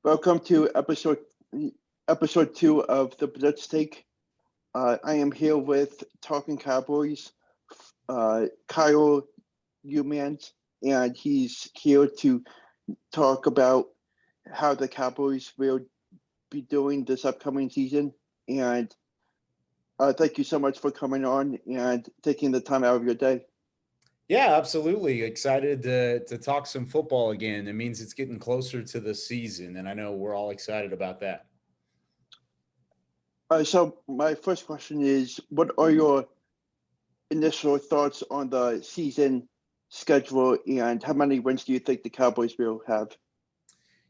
Welcome to episode 2 of the Blitz Take. I am here with Talkin Cowboys Kyle Youmans, and he's here to talk about how the Cowboys will be doing this upcoming season. And thank you so much for coming on and taking the time out of your day. Yeah, absolutely. Excited to talk some football again. It means it's getting closer to the season, and I know we're all excited about that. So my first question is, what are your initial thoughts on the season schedule, and how many wins do you think the Cowboys will have?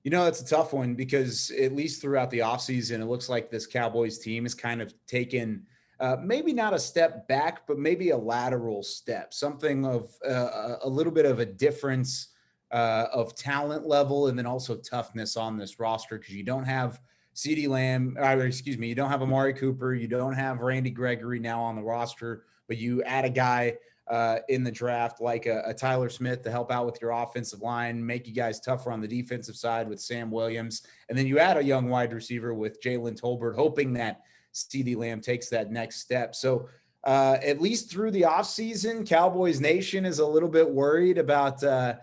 It's a tough one because at least throughout the offseason, it looks like this Cowboys team has kind of taken maybe not a step back, but maybe a lateral step, something of a little bit of a difference of talent level and then also toughness on this roster because you don't have CeeDee Lamb, you don't have Amari Cooper, you don't have Randy Gregory now on the roster, but you add a guy in the draft like a Tyler Smith to help out with your offensive line, make you guys tougher on the defensive side with Sam Williams. And then you add a young wide receiver with Jalen Tolbert, hoping that CeeDee Lamb takes that next step. So at least through the offseason, Cowboys Nation is a little bit worried about the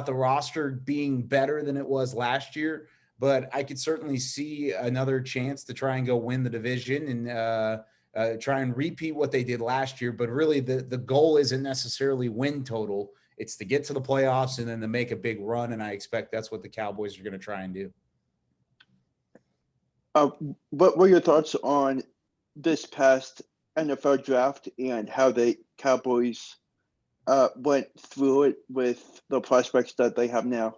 roster being better than it was last year. But I could certainly see another chance to try and go win the division and try and repeat what they did last year. But really, the goal isn't necessarily win total. It's to get to the playoffs and then to make a big run. And I expect that's what the Cowboys are going to try and do. What were your thoughts on this past NFL draft and how the Cowboys went through it with the prospects that they have now?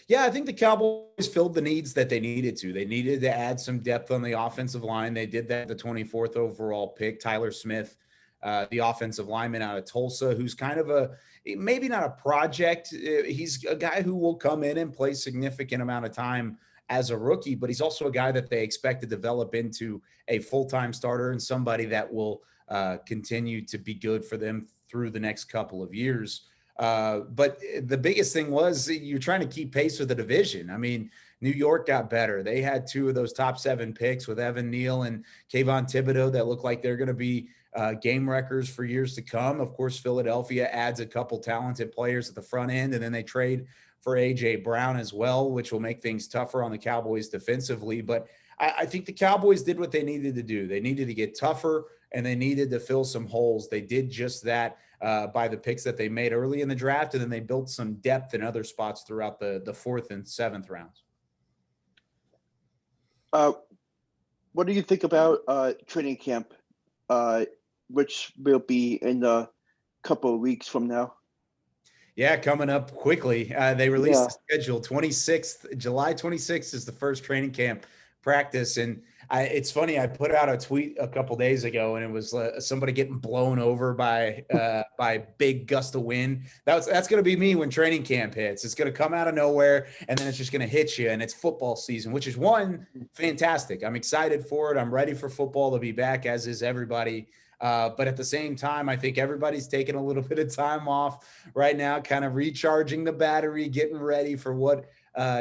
Yeah, I think the Cowboys filled the needs that they needed to. They needed to add some depth on the offensive line. They did that, the 24th overall pick, Tyler Smith, the offensive lineman out of Tulsa, who's kind of maybe not a project. He's a guy who will come in and play significant amount of time as a rookie, but he's also a guy that they expect to develop into a full-time starter and somebody that will continue to be good for them through the next couple of years. But the biggest thing was you're trying to keep pace with the division. I mean, New York got better. They had 2 of those top 7 picks with Evan Neal and Kayvon Thibodeau that look like they're going to be game wreckers for years to come. Of course, Philadelphia adds a couple talented players at the front end, and then they trade for A.J. Brown as well, which will make things tougher on the Cowboys defensively. But I think the Cowboys did what they needed to do. They needed to get tougher, and they needed to fill some holes. They did just that by the picks that they made early in the draft, and then they built some depth in other spots throughout the 4th and 7th rounds. What do you think about training camp, which will be in a couple of weeks from now? Yeah, coming up quickly. They released the schedule. July 26th is the first training camp practice. And it's funny, I put out a tweet a couple days ago, and it was somebody getting blown over by big gust of wind. That's going to be me when training camp hits. It's going to come out of nowhere, and then it's just going to hit you. And it's football season, which is fantastic. I'm excited for it. I'm ready for football to be back, as is everybody. But at the same time, I think everybody's taking a little bit of time off right now, kind of recharging the battery, getting ready for what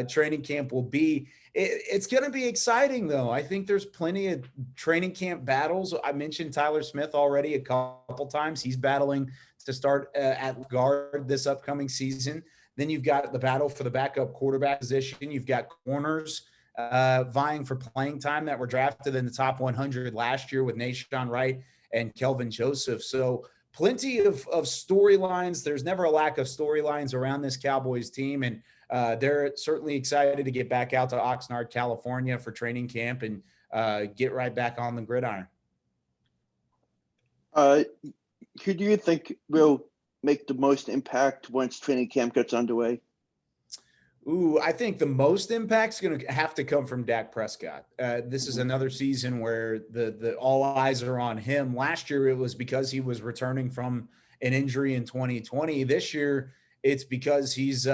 training camp will be. It's going to be exciting, though. I think there's plenty of training camp battles. I mentioned Tyler Smith already a couple times. He's battling to start at guard this upcoming season. Then you've got the battle for the backup quarterback position. You've got corners vying for playing time that were drafted in the top 100 last year with Nahshon Wright and Kelvin Joseph. So plenty of storylines. There's never a lack of storylines around this Cowboys team. And they're certainly excited to get back out to Oxnard, California for training camp and get right back on the gridiron. Who do you think will make the most impact once training camp gets underway? I think the most impact is going to have to come from Dak Prescott. This is another season where the all eyes are on him. Last year, it was because he was returning from an injury in 2020. This year, it's because he's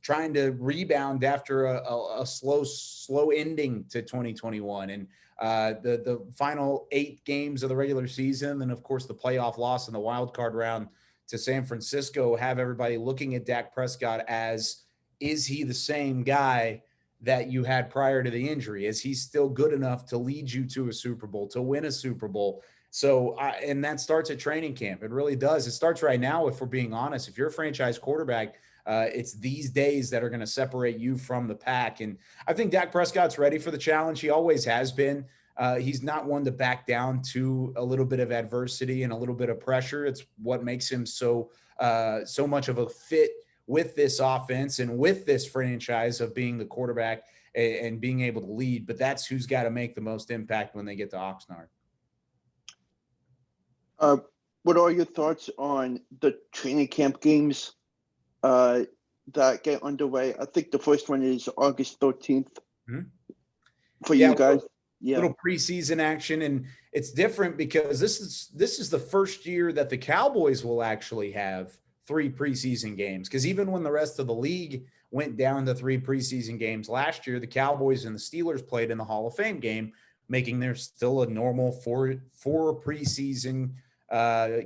trying to rebound after a slow ending to 2021 and the final 8 games of the regular season, and of course the playoff loss in the wild card round to San Francisco have everybody looking at Dak Prescott as, is he the same guy that you had prior to the injury? Is he still good enough to lead you to a Super Bowl, to win a Super Bowl? So, and that starts at training camp. It really does. It starts right now, if we're being honest. If you're a franchise quarterback, it's these days that are going to separate you from the pack. And I think Dak Prescott's ready for the challenge. He always has been. He's not one to back down to a little bit of adversity and a little bit of pressure. It's what makes him so much of a fit with this offense and with this franchise of being the quarterback and being able to lead. But that's who's got to make the most impact when they get to Oxnard. What are your thoughts on the training camp games that get underway? I think the first one is August 13th for you guys. Little preseason action, and it's different because this is the first year that the Cowboys will actually have 3 preseason games, because even when the rest of the league went down to 3 preseason games last year, the Cowboys and the Steelers played in the Hall of Fame game, making there still a normal four preseason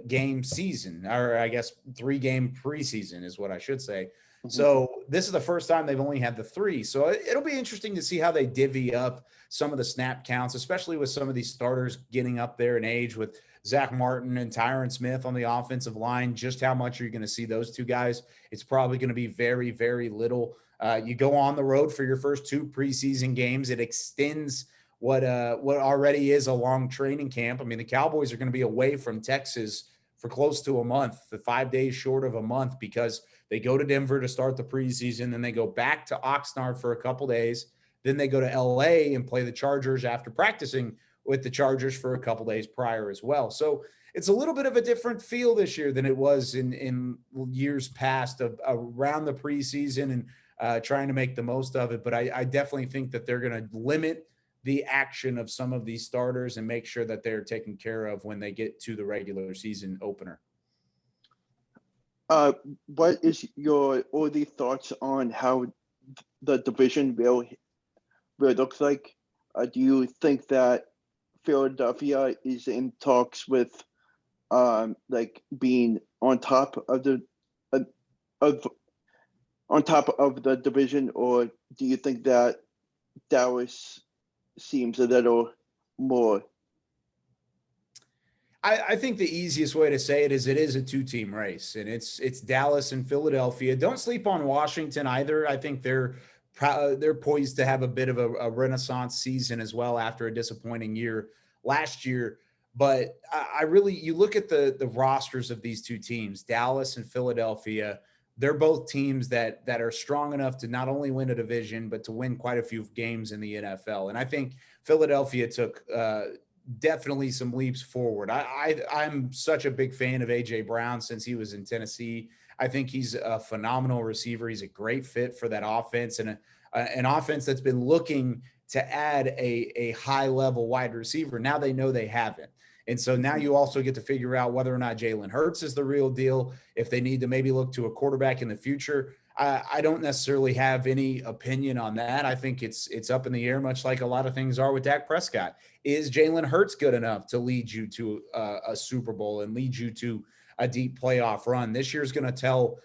game season, or I guess 3-game preseason is what I should say. So this is the first time they've only had the 3. So it'll be interesting to see how they divvy up some of the snap counts, especially with some of these starters getting up there in age, with Zach Martin and Tyron Smith on the offensive line. Just how much are you going to see those 2 guys? It's probably going to be very, very little. You go on the road for your first 2 preseason games. It extends what already is a long training camp. I mean, the Cowboys are going to be away from Texas for close to a month, the 5 days short of a month, because they go to Denver to start the preseason. Then they go back to Oxnard for a couple days. Then they go to LA and play the Chargers after practicing with the Chargers for a couple days prior as well. So it's a little bit of a different feel this year than it was in years past around the preseason and trying to make the most of it. But I definitely think that they're going to limit the action of some of these starters and make sure that they're taken care of when they get to the regular season opener. What is your early thoughts on how the division will look like? Do you think that Philadelphia is in talks with like being on top of the division, or do you think that Dallas seems a little more? I think the easiest way to say it is a 2-team race, and it's Dallas and Philadelphia. Don't sleep on Washington either. I think they're poised to have a bit of a renaissance season as well after a disappointing year last year. But you look at the rosters of these 2 teams, Dallas and Philadelphia. They're both teams that are strong enough to not only win a division, but to win quite a few games in the NFL. And I think Philadelphia took definitely some leaps forward. I'm such a big fan of A.J. Brown since he was in Tennessee. I think he's a phenomenal receiver. He's a great fit for that offense, and an offense that's been looking to add a high-level wide receiver. Now they know they haven't. And so now you also get to figure out whether or not Jalen Hurts is the real deal, if they need to maybe look to a quarterback in the future. I don't necessarily have any opinion on that. I think it's up in the air, much like a lot of things are with Dak Prescott. Is Jalen Hurts good enough to lead you to a Super Bowl and lead you to a deep playoff run? This year's going to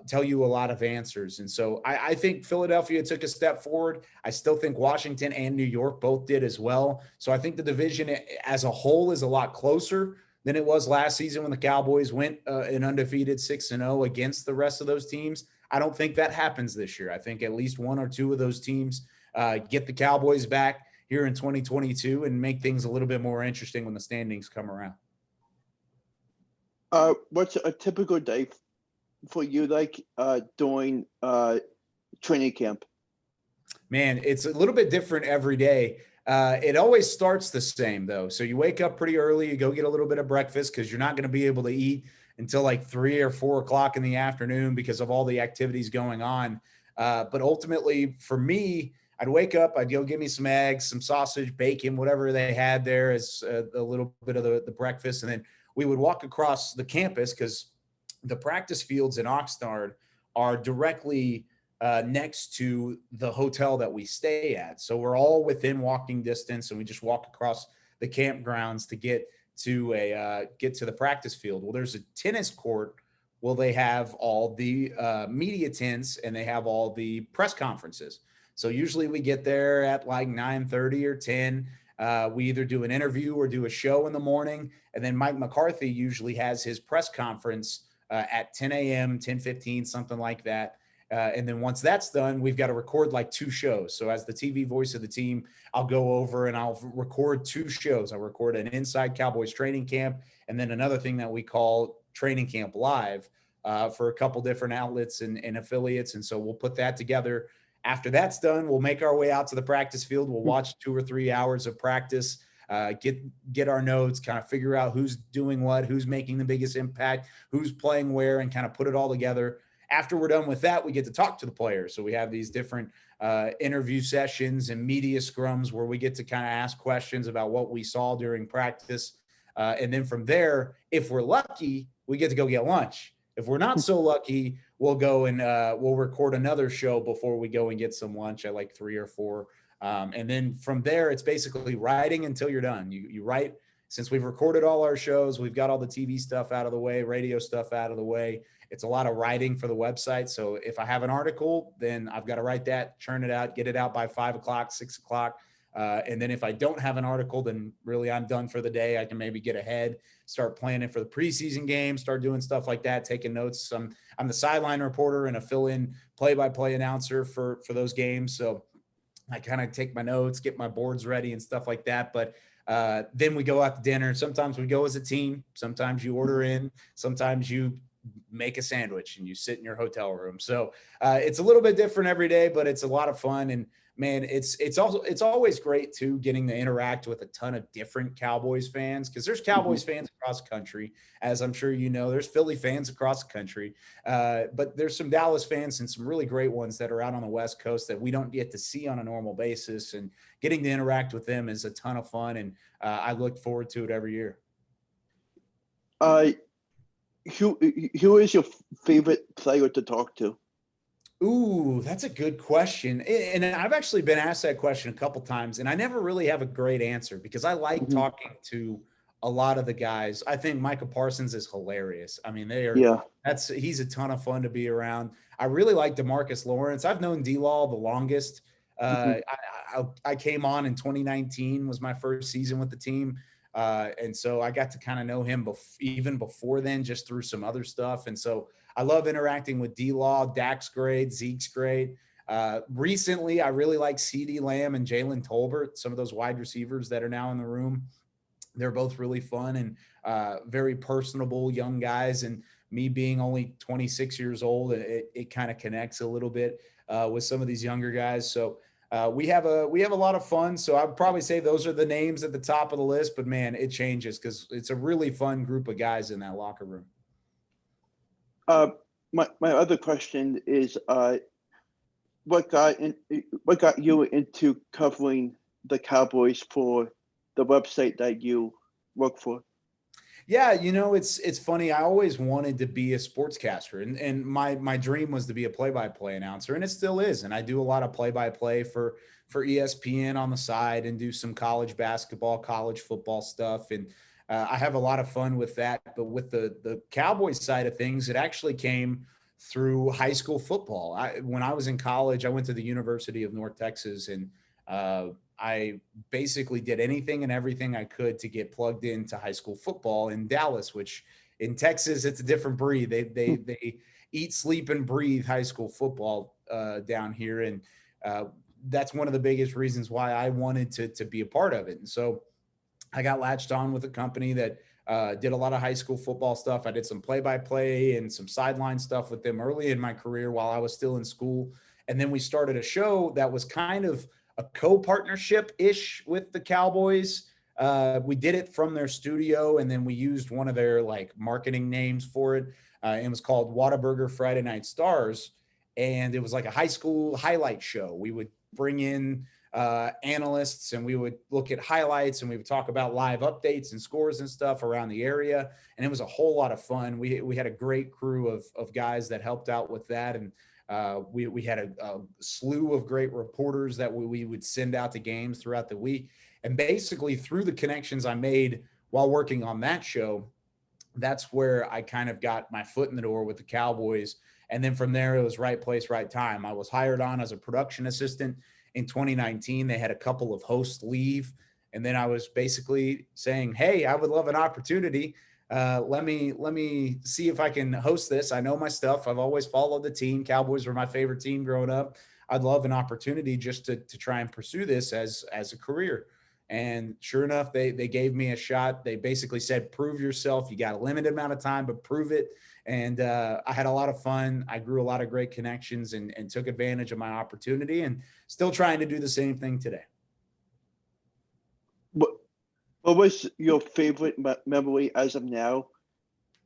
tell you a lot of answers. And so I think Philadelphia took a step forward. I still think Washington and New York both did as well. So I think the division as a whole is a lot closer than it was last season when the Cowboys went an undefeated 6-0 against the rest of those teams. I don't think that happens this year. I think at least 1 or 2 of those teams get the Cowboys back here in 2022 and make things a little bit more interesting when the standings come around. What's a typical day for you like during training camp? Man, it's a little bit different every day. It always starts the same, though. So you wake up pretty early, you go get a little bit of breakfast because you're not going to be able to eat until like 3 or 4 o'clock in the afternoon because of all the activities going on. But ultimately, for me, I'd wake up, I'd go get me some eggs, some sausage, bacon, whatever they had there as a little bit of the breakfast. And then we would walk across the campus because the practice fields in Oxnard are directly next to the hotel that we stay at. So we're all within walking distance, and we just walk across the campgrounds to get to the practice field. Well, there's a tennis court. Well, they have all the media tents and they have all the press conferences. So usually we get there at like 9:30 or 10. We either do an interview or do a show in the morning. And then Mike McCarthy usually has his press conference at 10 a.m., 10:15, something like that. And then once that's done, we've got to record like 2 shows. So as the TV voice of the team, I'll go over and I'll record 2 shows. I'll record an Inside Cowboys training camp and then another thing that we call Training Camp Live for a couple different outlets and affiliates. And so we'll put that together. After that's done, we'll make our way out to the practice field. We'll watch 2 or 3 hours of practice, get our notes, kind of figure out who's doing what, who's making the biggest impact, who's playing where, and kind of put it all together. After we're done with that, we get to talk to the players. So we have these different interview sessions and media scrums where we get to kind of ask questions about what we saw during practice. And then from there, if we're lucky, we get to go get lunch. If we're not so lucky, we'll go and we'll record another show before we go and get some lunch at like 3 or 4. And then from there, it's basically writing until you're done. You write. Since we've recorded all our shows, we've got all the TV stuff out of the way, radio stuff out of the way. It's a lot of writing for the website. So if I have an article, then I've got to write that, churn it out, get it out by 5 o'clock, 6 o'clock. And then if I don't have an article, then really I'm done for the day. I can maybe get ahead, start planning for the preseason game, start doing stuff like that, taking notes. I'm the sideline reporter and a fill-in play-by-play announcer for those games. So I kind of take my notes, get my boards ready and stuff like that. But then we go out to dinner. Sometimes we go as a team. Sometimes you order in. Sometimes you make a sandwich and you sit in your hotel room. So it's a little bit different every day, but it's a lot of fun. And man, it's always great too, getting to interact with a ton of different Cowboys fans, because there's Cowboys fans across the country, as I'm sure you know. There's Philly fans across the country, but there's some Dallas fans and some really great ones that are out on the West Coast that we don't get to see on a normal basis. And getting to interact with them is a ton of fun, and I look forward to it every year. Who is your favorite player to talk to? Ooh, that's a good question. And I've actually been asked that question a couple times, and I never really have a great answer because I like talking to a lot of the guys. I think Micah Parsons is hilarious. I mean, he's a ton of fun to be around. I really like DeMarcus Lawrence. I've known D-Law the longest. I came on in 2019, was my first season with the team. And so I got to kind of know him even before then, just through some other stuff. And so I love interacting with D-Law. Dak's great. Zeke's great. Recently, I really like CeeDee Lamb and Jalen Tolbert, some of those wide receivers that are now in the room. They're both really fun and very personable young guys. And me being only 26 years old, it kind of connects a little bit with some of these younger guys. So we have a lot of fun. So I would probably say those are the names at the top of the list, but man, it changes because it's a really fun group of guys in that locker room. My other question is, what got you into covering the Cowboys for the website that you work for? Yeah, it's funny. I always wanted to be a sportscaster, and my dream was to be a play-by-play announcer, and it still is. And I do a lot of play-by-play for ESPN on the side, and do some college basketball, college football stuff, and I have a lot of fun with that. But with the Cowboys side of things, it actually came through high school football. When I was in college, I went to the University of North Texas, and I basically did anything and everything I could to get plugged into high school football in Dallas, which in Texas, it's a different breed. They eat, sleep, and breathe high school football down here. And that's one of the biggest reasons why I wanted to be a part of it. And so I got latched on with a company that did a lot of high school football stuff. I did some play-by-play and some sideline stuff with them early in my career while I was still in school. And then we started a show that was kind of a co-partnership-ish with the Cowboys. We did it from their studio, and then we used one of their marketing names for it. It was called Whataburger Friday Night Stars, and it was like a high school highlight show. We would bring in analysts, and we would look at highlights, and we would talk about live updates and scores and stuff around the area. And it was a whole lot of fun. We had a great crew of guys that helped out with that. And we had a slew of great reporters that we would send out to games throughout the week. And basically through the connections I made while working on that show, that's where I kind of got my foot in the door with the Cowboys. And then from there, it was right place, right time. I was hired on as a production assistant in 2019. They had a couple of hosts leave. And then I was basically saying, hey, I would love an opportunity. Let me see if I can host this. I know my stuff. I've always followed the team. Cowboys were my favorite team growing up. I'd love an opportunity just to try and pursue this as a career. And sure enough, they gave me a shot. They basically said, prove yourself. You got a limited amount of time, but prove it. And I had a lot of fun. I grew a lot of great connections and took advantage of my opportunity, and still trying to do the same thing today. What was your favorite memory as of now?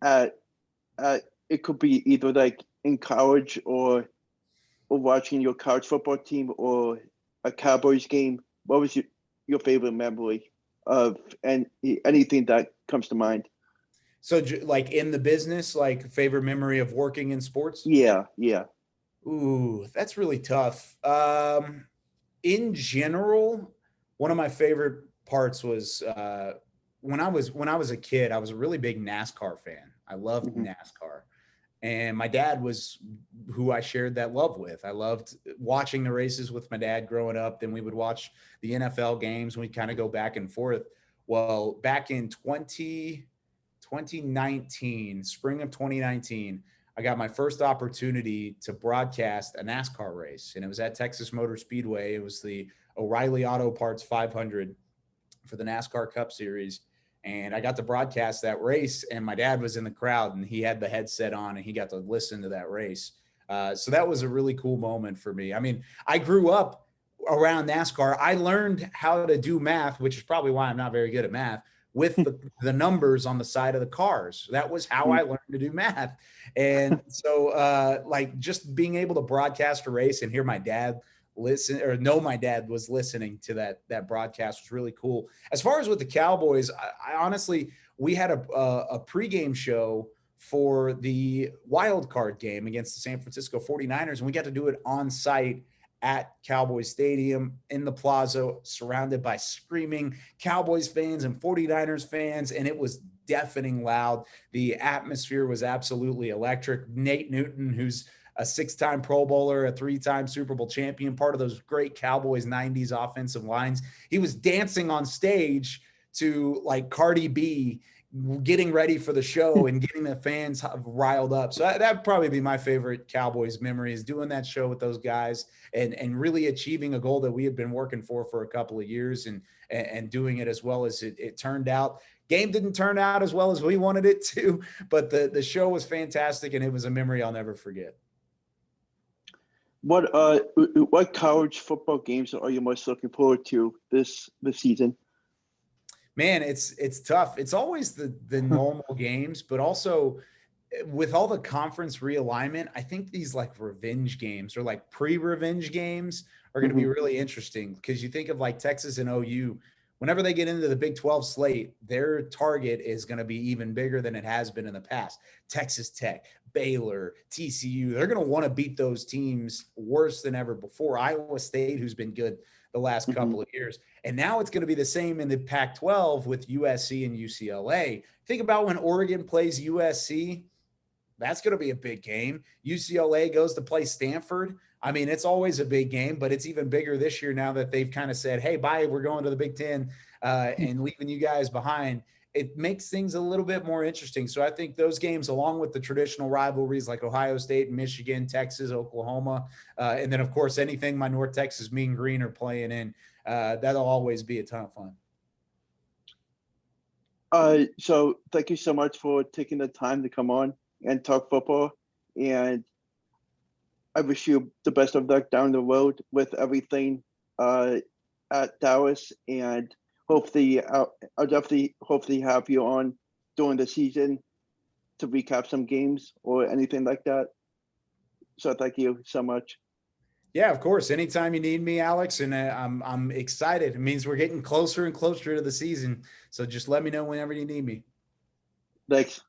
It could be either like in college or watching your college football team or a Cowboys game. What was your favorite memory of anything that comes to mind? So like in the business, like favorite memory of working in sports? Yeah. Ooh, that's really tough. In general, one of my favorite parts was when I was a kid, I was a really big NASCAR fan. I loved NASCAR. And my dad was who I shared that love with. I loved watching the races with my dad growing up. Then we would watch the NFL games. We'd kind of go back and forth. Well, back in 2019, spring of 2019, I got my first opportunity to broadcast a NASCAR race. And it was at Texas Motor Speedway. It was the O'Reilly Auto Parts 500 for the NASCAR Cup Series. And I got to broadcast that race, and my dad was in the crowd, and he had the headset on, and he got to listen to that race. So that was a really cool moment for me. I mean, I grew up around NASCAR. I learned how to do math, which is probably why I'm not very good at math, with the numbers on the side of the cars. That was how I learned to do math. And so like just being able to broadcast a race and hear my dad listen or know my dad was listening to that broadcast was really cool. As far as with the Cowboys, I honestly, we had a pregame show for the wild card game against the San Francisco 49ers, and we got to do it on site at Cowboys Stadium in the plaza, surrounded by screaming Cowboys fans and 49ers fans, and it was deafening loud. The atmosphere was absolutely electric. Nate Newton, who's a 6-time Pro Bowler, a 3-time Super Bowl champion, part of those great Cowboys 90s offensive lines. He was dancing on stage to like Cardi B, getting ready for the show and getting the fans riled up. So that'd probably be my favorite Cowboys memory, is doing that show with those guys and really achieving a goal that we had been working for a couple of years and doing it as well as it turned out. Game didn't turn out as well as we wanted it to, but the show was fantastic, and it was a memory I'll never forget. What college football games are you most looking forward to this season? Man, it's tough. It's always the normal games, but also with all the conference realignment, I think these like revenge games or like pre-revenge games are going to be really interesting, because you think of like Texas and OU, whenever they get into the Big 12 slate, their target is going to be even bigger than it has been in the past. Texas Tech, Baylor, TCU, they're going to want to beat those teams worse than ever before. Iowa State, who's been good the last couple of years. And now it's going to be the same in the Pac-12 with USC and UCLA. Think about when Oregon plays USC. That's going to be a big game. UCLA goes to play Stanford. I mean, it's always a big game, but it's even bigger this year now that they've kind of said, hey, bye, we're going to the Big Ten and leaving you guys behind. It makes things a little bit more interesting. So I think those games, along with the traditional rivalries like Ohio State, Michigan, Texas, Oklahoma, and then, of course, anything my North Texas Mean Green are playing in, that'll always be a ton of fun. So thank you so much for taking the time to come on and talk football. And I wish you the best of luck down the road with everything at Dallas. And hopefully, I'll definitely hopefully have you on during the season to recap some games or anything like that. So thank you so much. Yeah, of course. Anytime you need me, Alex, and I'm excited. It means we're getting closer and closer to the season. So just let me know whenever you need me. Thanks.